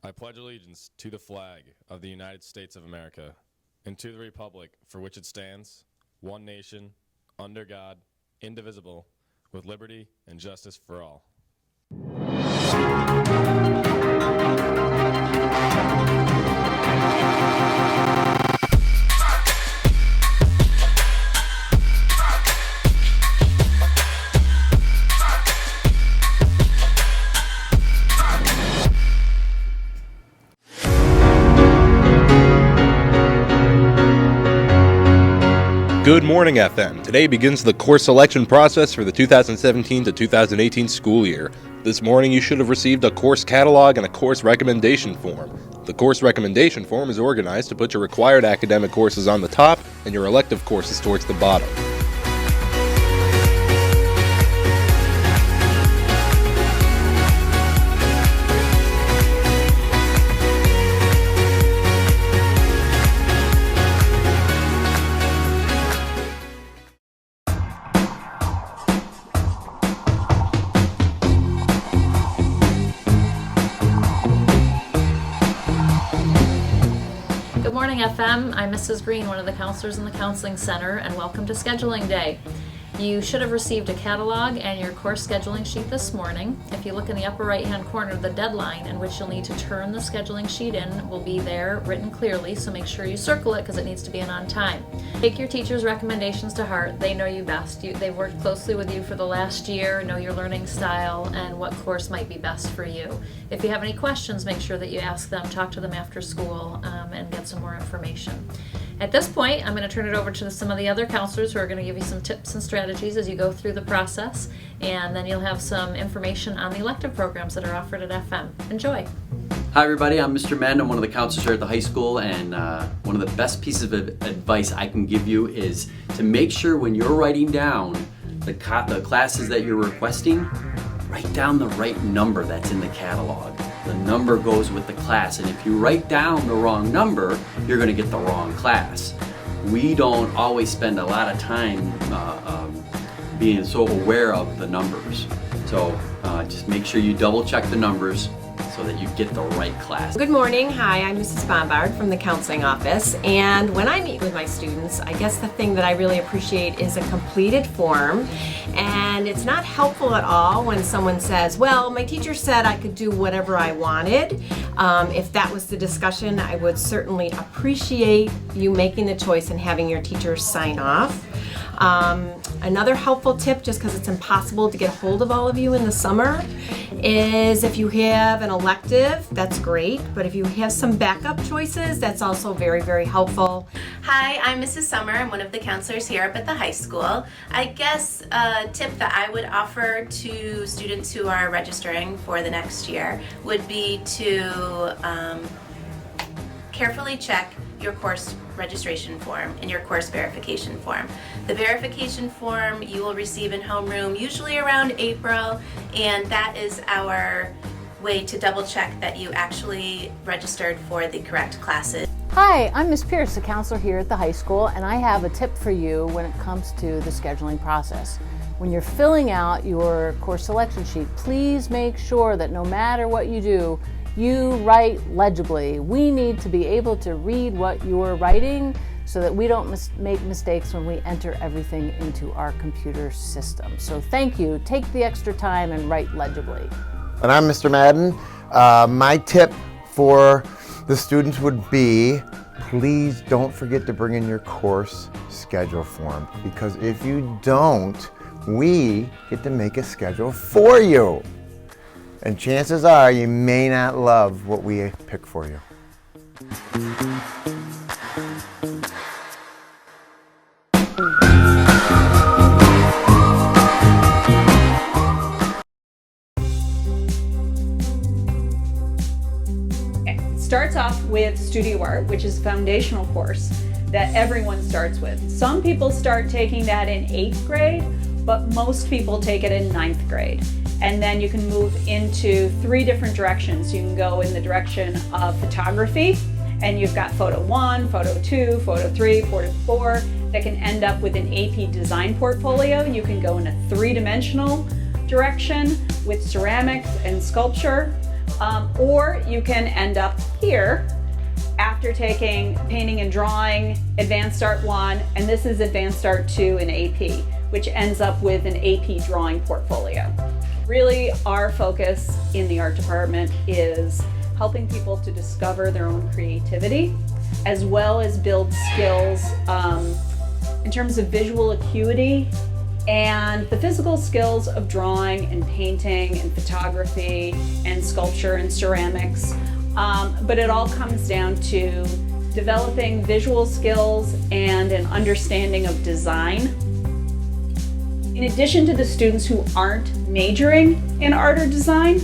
I pledge allegiance to the flag of the United States of America and to the republic for which it stands, one nation, under God, indivisible, with liberty and justice for all. Good morning, FM. Today begins the course selection process for the 2017 to 2018 school year. This morning you should have received a course catalog and a course recommendation form. The course recommendation form is organized to put your required academic courses on the top and your elective courses towards the bottom. Good morning, FM. I'm Mrs. Green, one of the counselors in the Counseling Center, and welcome to Scheduling Day. You should have received a catalog and your course scheduling sheet this morning. If you look in the upper right-hand corner, the deadline in which you'll need to turn the scheduling sheet in will be there written clearly, so make sure you circle it because it needs to be in on time. Take your teacher's recommendations to heart. They know you best. They've worked closely with you for the last year, know your learning style, and what course might be best for you. If you have any questions, make sure that you ask them, talk to them after school, and get some more information. At this point, I'm going to turn it over to some of the other counselors who are going to give you some tips and strategies as you go through the process, and then you'll have some information on the elective programs that are offered at FM. Enjoy. Hi everybody, I'm Mr. Mend. I'm one of the counselors here at the high school, and one of the best pieces of advice I can give you is to make sure when you're writing down the classes that you're requesting, write down the right number that's in the catalog. The number goes with the class, and if you write down the wrong number, you're going to get the wrong class. We don't always spend a lot of time being so aware of the numbers. So just make sure you double check the numbers so that you get the right class. Good morning. Hi, I'm Mrs. Bombard from the counseling office, and when I meet with my students, I guess the thing that I really appreciate is a completed form. And it's not helpful at all when someone says, well, my teacher said I could do whatever I wanted. If that was the discussion, I would certainly appreciate you making the choice and having your teacher sign off. Another helpful tip, just because it's impossible to get a hold of all of you in the summer, is if you have an elective, that's great, but if you have some backup choices, that's also very, very helpful. Hi, I'm Mrs. Summer. I'm one of the counselors here up at the high school. I guess a tip that I would offer to students who are registering for the next year would be to carefully check your course registration form and your course verification form. The verification form you will receive in homeroom usually around April, and that is our way to double check that you actually registered for the correct classes. Hi, I'm Ms. Pierce, a counselor here at the high school, and I have a tip for you when it comes to the scheduling process. When you're filling out your course selection sheet, please make sure that no matter what you do, you write legibly. We need to be able to read what you're writing so that we don't make mistakes when we enter everything into our computer system. So thank you. Take the extra time and write legibly. And I'm Mr. Madden. My tip for the students would be, please don't forget to bring in your course schedule form, because if you don't, we get to make a schedule for you. And chances are you may not love what we pick for you. It starts off with Studio Art, which is a foundational course that everyone starts with. Some people start taking that in 8th grade, but most people take it in 9th grade. And then you can move into 3 different directions. You can go in the direction of photography, and you've got photo 1, photo 2, photo 3, photo 4 that can end up with an AP design portfolio. You can go in a 3-dimensional direction with ceramics and sculpture. or you can end up here after taking painting and drawing, Advanced Art 1, and this is Advanced Art 2 in AP, which ends up with an AP drawing portfolio. Really, our focus in the art department is helping people to discover their own creativity, as well as build skills in terms of visual acuity and the physical skills of drawing and painting and photography and sculpture and ceramics. But it all comes down to developing visual skills and an understanding of design. In addition to the students who aren't majoring in art or design,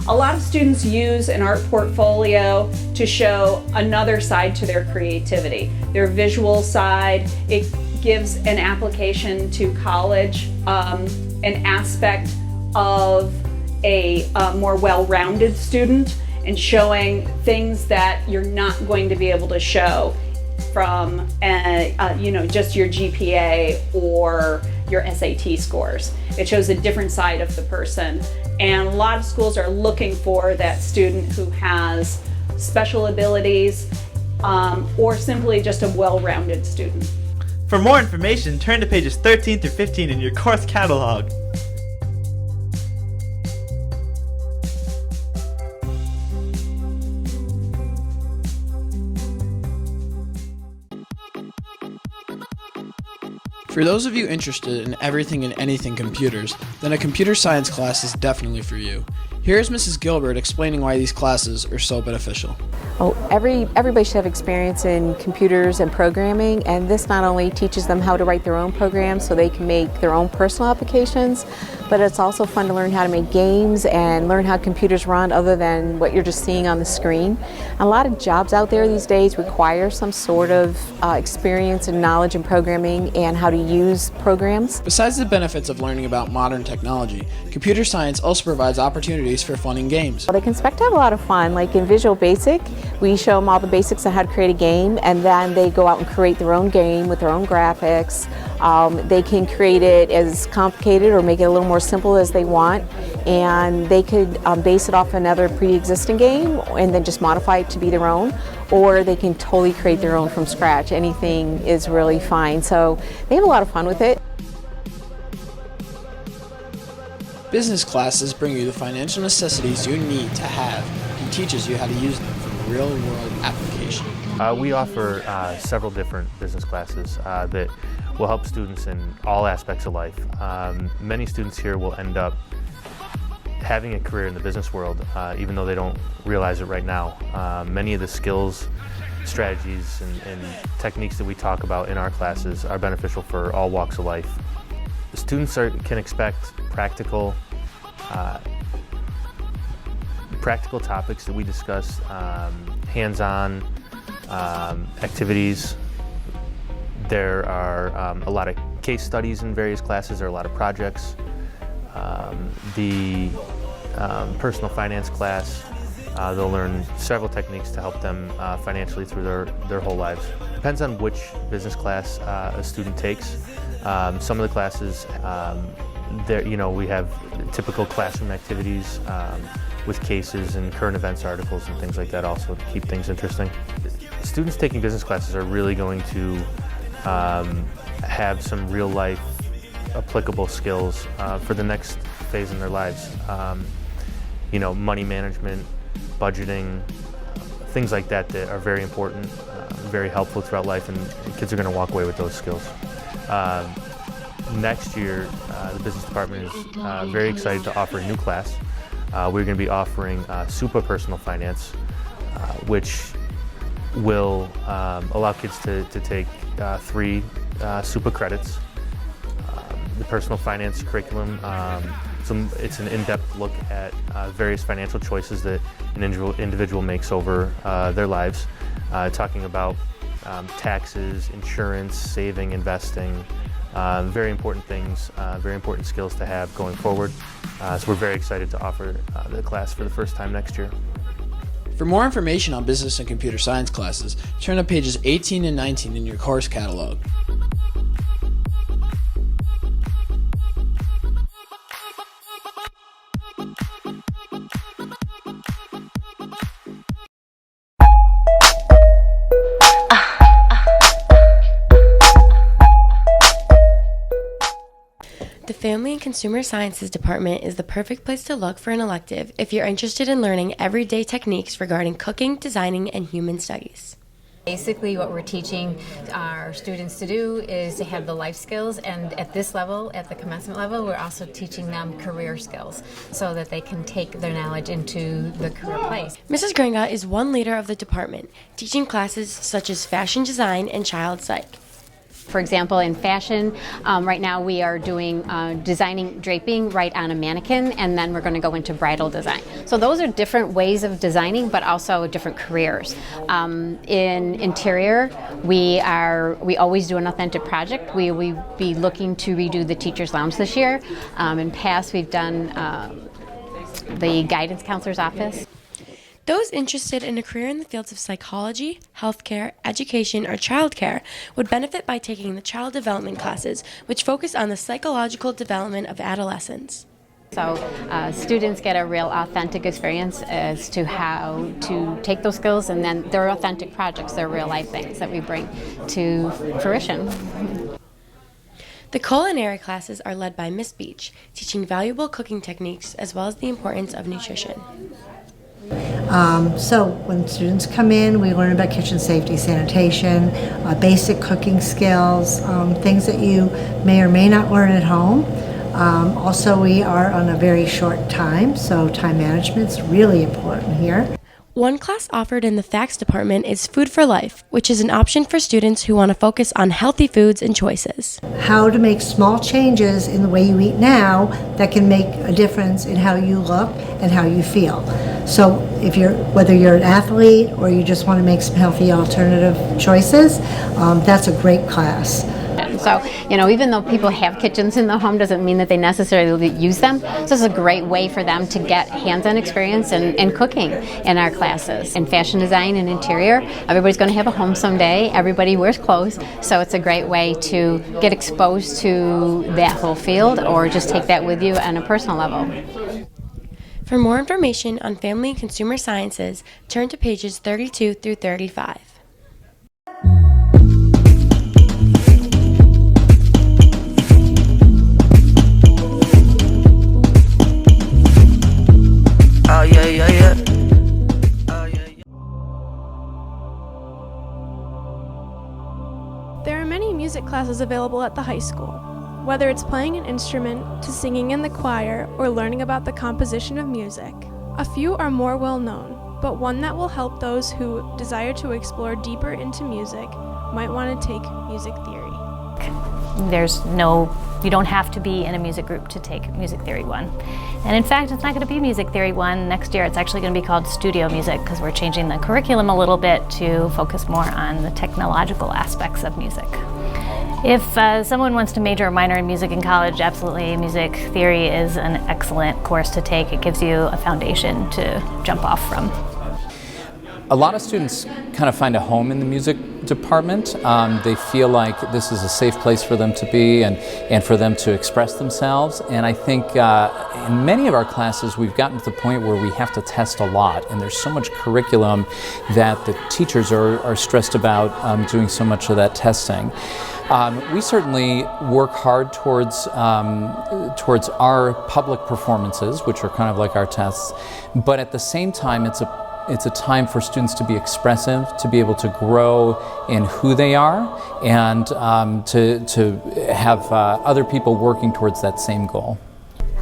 a lot of students use an art portfolio to show another side to their creativity, their visual side. It gives an application to college, an aspect of a more well-rounded student, and showing things that you're not going to be able to show from just your GPA or your SAT scores. It shows a different side of the person, and a lot of schools are looking for that student who has special abilities or simply just a well-rounded student. For more information, turn to pages 13 through 15 in your course catalog. For those of you interested in everything and anything computers, then a computer science class is definitely for you. Here is Mrs. Gilbert explaining why these classes are so beneficial. Oh, everybody should have experience in computers and programming, and this not only teaches them how to write their own programs so they can make their own personal applications, but it's also fun to learn how to make games and learn how computers run other than what you're just seeing on the screen. A lot of jobs out there these days require some sort of experience and knowledge in programming and how to use programs. Besides the benefits of learning about modern technology, computer science also provides opportunities for fun and games. Well, they can expect to have a lot of fun. Like in Visual Basic, we show them all the basics of how to create a game, and then they go out and create their own game with their own graphics. They can create it as complicated or make it a little more simple as they want, and they could base it off another pre-existing game and then just modify it to be their own, or they can totally create their own from scratch. Anything is really fine, so they have a lot of fun with it. Business classes bring you the financial necessities you need to have and teaches you how to use them for real-world application. We offer several different business classes that will help students in all aspects of life. Many students here will end up having a career in the business world, even though they don't realize it right now. Many of the skills, strategies, and techniques that we talk about in our classes are beneficial for all walks of life. The students can expect practical topics that we discuss, hands-on activities. There are a lot of case studies in various classes. There are a lot of projects. The personal finance class, they'll learn several techniques to help them financially through their whole lives. Depends on which business class a student takes. Some of the classes, we have typical classroom activities with cases and current events articles and things like that also to keep things interesting. Students taking business classes are really going to have some real life applicable skills for the next phase in their lives. Money management, budgeting, things like that are very important, very helpful throughout life, and kids are going to walk away with those skills. Next year, the business department is very excited to offer a new class. We're going to be offering SUPA Personal Finance, which will allow kids to take 3 SUPA credits. The personal finance curriculum, it's an in-depth look at various financial choices that an individual makes over their lives, talking about taxes, insurance, saving, investing, very important things, very important skills to have going forward. So we're very excited to offer the class for the first time next year. For more information on business and computer science classes, turn to pages 18 and 19 in your course catalog. Family and Consumer Sciences Department is the perfect place to look for an elective if you're interested in learning everyday techniques regarding cooking, designing, and human studies. Basically, what we're teaching our students to do is to have the life skills, and at this level, at the commencement level, we're also teaching them career skills so that they can take their knowledge into the career place. Mrs. Gringa is one leader of the department, teaching classes such as fashion design and child psych. For example, in fashion, right now we are doing designing draping right on a mannequin, and then we're going to go into bridal design. So those are different ways of designing, but also different careers. In interior, we always do an authentic project. We will be looking to redo the teacher's lounge this year. In past, we've done the guidance counselor's office. Those interested in a career in the fields of psychology, healthcare, education, or childcare would benefit by taking the child development classes, which focus on the psychological development of adolescents. So students get a real authentic experience as to how to take those skills, and then they're authentic projects, they're real life things that we bring to fruition. The culinary classes are led by Miss Beach, teaching valuable cooking techniques as well as the importance of nutrition. So when students come in, we learn about kitchen safety, sanitation, basic cooking skills, things that you may or may not learn at home. Also, we are on a very short time, so time management is really important here. One class offered in the FACS department is Food for Life, which is an option for students who want to focus on healthy foods and choices. How to make small changes in the way you eat now that can make a difference in how you look and how you feel. So whether you're an athlete or you just want to make some healthy alternative choices, that's a great class. So, even though people have kitchens in the home doesn't mean that they necessarily use them. So this is a great way for them to get hands-on experience in cooking in our classes. In fashion design and interior, everybody's going to have a home someday. Everybody wears clothes. So it's a great way to get exposed to that whole field, or just take that with you on a personal level. For more information on family and consumer sciences, turn to pages 32 through 35. Oh yeah, yeah, yeah. There are many music classes available at the high school. Whether it's playing an instrument, to singing in the choir, or learning about the composition of music. A few are more well known, but one that will help those who desire to explore deeper into music might want to take music theory. You don't have to be in a music group to take Music Theory 1. And in fact, it's not going to be Music Theory 1. Next year, it's actually going to be called Studio Music, because we're changing the curriculum a little bit to focus more on the technological aspects of music. If someone wants to major or minor in music in college, absolutely, Music Theory is an excellent course to take. It gives you a foundation to jump off from. A lot of students kind of find a home in the music department. They feel like this is a safe place for them to be and for them to express themselves. And I think in many of our classes we've gotten to the point where we have to test a lot, and there's so much curriculum that the teachers are stressed about doing so much of that testing. We certainly work hard towards our public performances, which are kind of like our tests, but at the same time it's a time for students to be expressive, to be able to grow in who they are, and to have other people working towards that same goal.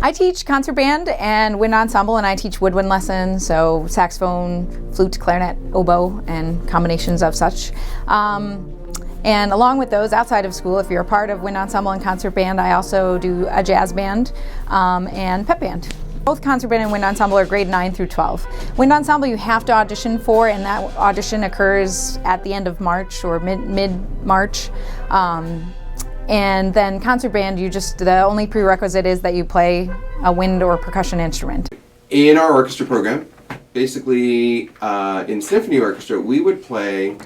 I teach concert band and wind ensemble, and I teach woodwind lessons, so saxophone, flute, clarinet, oboe, and combinations of such. And along with those, outside of school, if you're a part of wind ensemble and concert band, I also do a jazz band and pep band. Both concert band and wind ensemble are grade 9 through 12. Wind ensemble you have to audition for, and that audition occurs at the end of March or mid-March. And then concert band, the only prerequisite is that you play a wind or percussion instrument. In our orchestra program, basically in symphony orchestra, we would play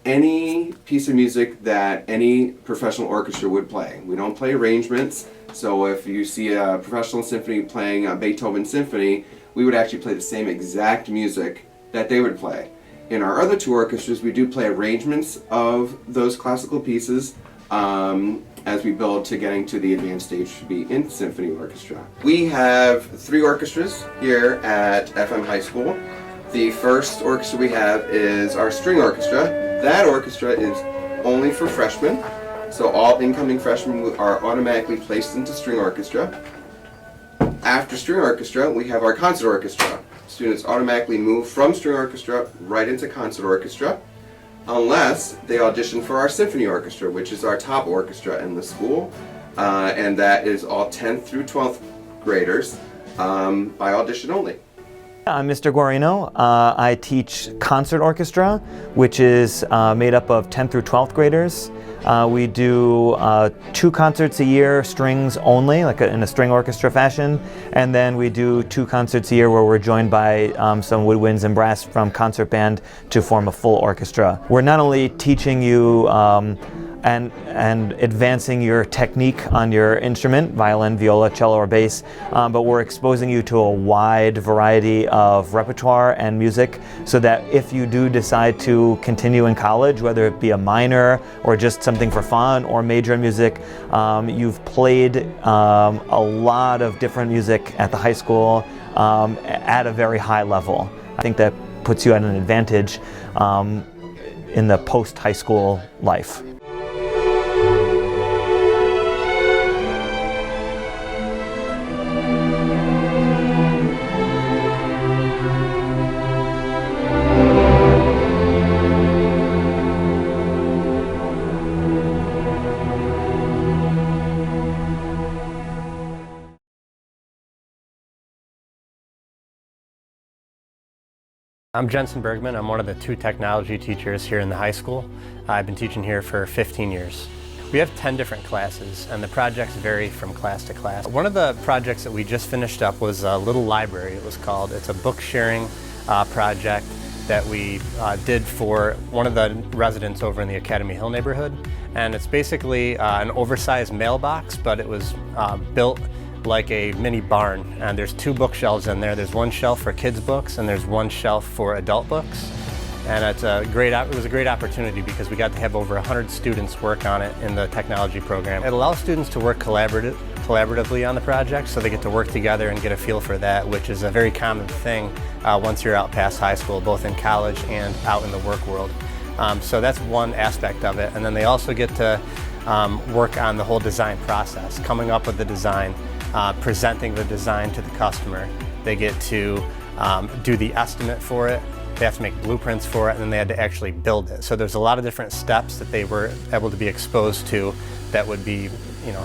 any piece of music that any professional orchestra would play. We don't play arrangements. So if you see a professional symphony playing a Beethoven symphony, we would actually play the same exact music that they would play. In our other two orchestras, we do play arrangements of those classical pieces, as we build to getting to the advanced stage to be in symphony orchestra. We have 3 orchestras here at FM High School. The first orchestra we have is our string orchestra. That orchestra is only for freshmen, so all incoming freshmen are automatically placed into string orchestra. After string orchestra, we have our concert orchestra. Students automatically move from string orchestra right into concert orchestra, unless they audition for our symphony orchestra, which is our top orchestra in the school, and that is all 10th through 12th graders by audition only. I'm Mr. Guarino. I teach concert orchestra, which is made up of 10th through 12th graders. We do 2 concerts a year, strings only, like in a string orchestra fashion, and then we do 2 concerts a year where we're joined by some woodwinds and brass from concert band to form a full orchestra. We're not only teaching you and advancing your technique on your instrument, violin, viola, cello, or bass, but we're exposing you to a wide variety of repertoire and music so that if you do decide to continue in college, whether it be a minor or just something for fun or major in music, you've played a lot of different music at the high school at a very high level. I think that puts you at an advantage in the post-high school life. I'm Jensen Bergman. I'm one of the 2 technology teachers here in the high school. I've been teaching here for 15 years. We have 10 different classes, and the projects vary from class to class. One of the projects that we just finished up was a little library, it was called. It's a book sharing project that we did for one of the residents over in the Academy Hill neighborhood. And it's basically an oversized mailbox, but it was built like a mini barn, and there's 2 bookshelves in there. There's one shelf for kids' books and there's one shelf for adult books. And it was a great opportunity because we got to have over 100 students work on it in the technology program. It allows students to work collaboratively on the project, so they get to work together and get a feel for that, which is a very common thing once you're out past high school, both in college and out in the work world. So that's one aspect of it. And then they also get to work on the whole design process, coming up with the design, presenting the design to the customer. They get to do the estimate for it, they have to make blueprints for it, and then they had to actually build it. So there's a lot of different steps that they were able to be exposed to that would be,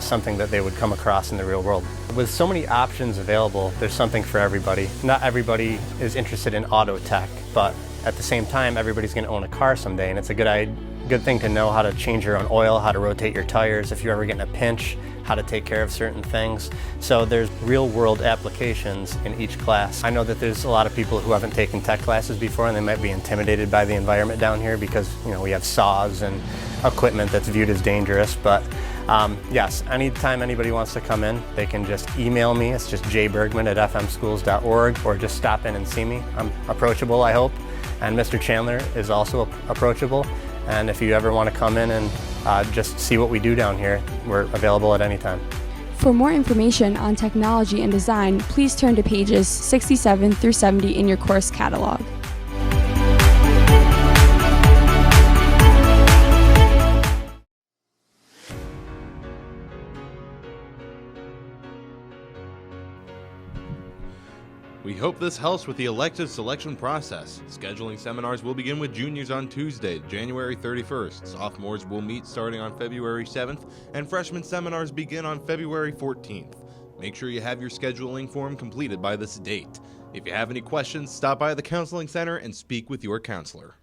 something that they would come across in the real world. With so many options available, there's something for everybody. Not everybody is interested in auto tech, but at the same time, everybody's going to own a car someday, and it's a good thing to know how to change your own oil, how to rotate your tires if you're ever getting a pinch, how to take care of certain things. So there's real world applications in each class. I know that there's a lot of people who haven't taken tech classes before and they might be intimidated by the environment down here because we have saws and equipment that's viewed as dangerous, but yes, anytime anybody wants to come in, they can just email me. It's just jbergman@fmschools.org, or just stop in and see me. I'm approachable, I hope, and Mr. Chandler is also approachable. And if you ever want to come in and just see what we do down here, we're available at any time. For more information on technology and design, please turn to pages 67 through 70 in your course catalog. We hope this helps with the elective selection process. Scheduling seminars will begin with juniors on Tuesday, January 31st. Sophomores will meet starting on February 7th, and freshman seminars begin on February 14th. Make sure you have your scheduling form completed by this date. If you have any questions, stop by the counseling center and speak with your counselor.